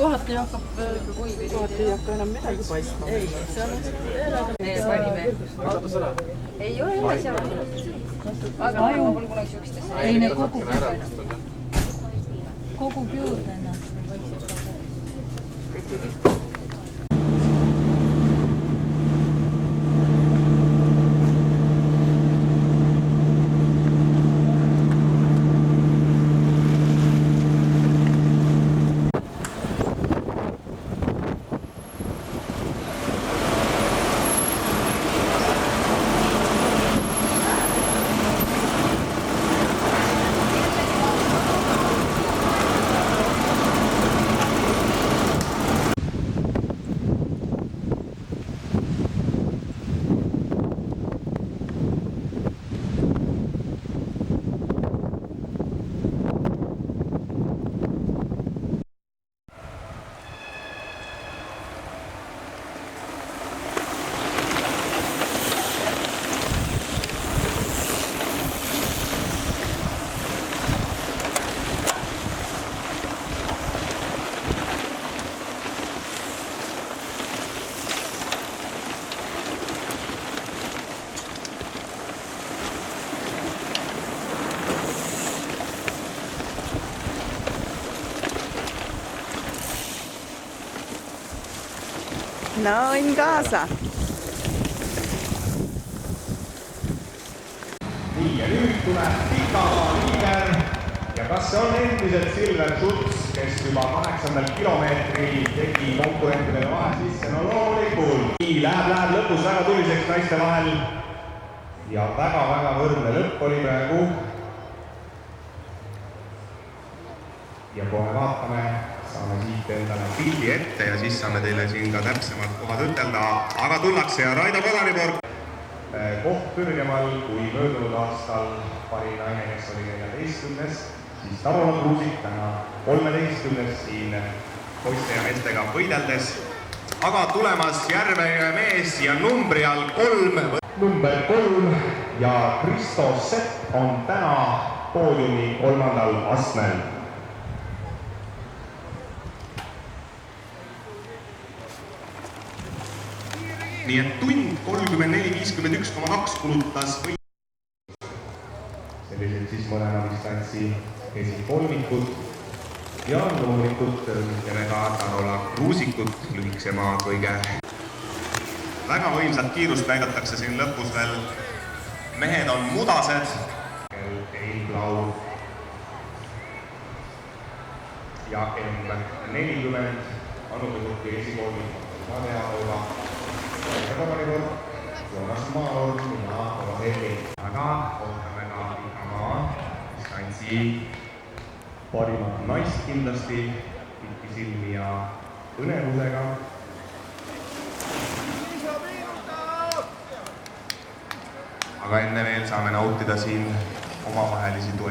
kohati ei hakka enam midagi paistma. Ei, see on panime. Ei ole seal. Aga ma pole kunagi sükstesse. Ei, ne kogub juurde ennast. Noin kaasa. Nii ja nüüd tuleb pikamaa liider ja kas see on endiselt Silver Schutz, kes juba 8. kilomeetril tegi konkurentidele vahe sisse? No loomulikult. Nii läheb lõpus väga tuliseks naiste vahel ja väga võrdne lõpp oli praegu. Ja kohe vaatame, saame siit endale pildi ette ja siis saame teile siin ka täpsemalt kohad ütelda. Aga tullakse ja Raido Padariborg koht kõrgemal kui möödunud aastal parim naine, kes oli 14. Siis Tarola Kruusik täna 13. siin poiste ja meestega võideldes. Aga tulemas järgmine mees ja numbri all 3. Number 3 ja Kristo Sepp on täna poodiumi 3. astmel. Nii et tund 34.51,2 kulutas või sellised siis mõlema distantsi esikolmikud ja loomulikult tervitame ka Tarola Kruusikut, lühikesema kõige. Väga võimsat kiirust näidatakse siin lõpus veel. Mehed on mudased. Eilblau ja M40 Anukutuki esikolmik on Vaneaoga. Joonas Maor ja Roheli. Aga ootame ka pikamaa distantsi parimat naist kindlasti, pikki silmi ja põnevusega. Aga enne veel saame nautida siin omavahelisi duelle.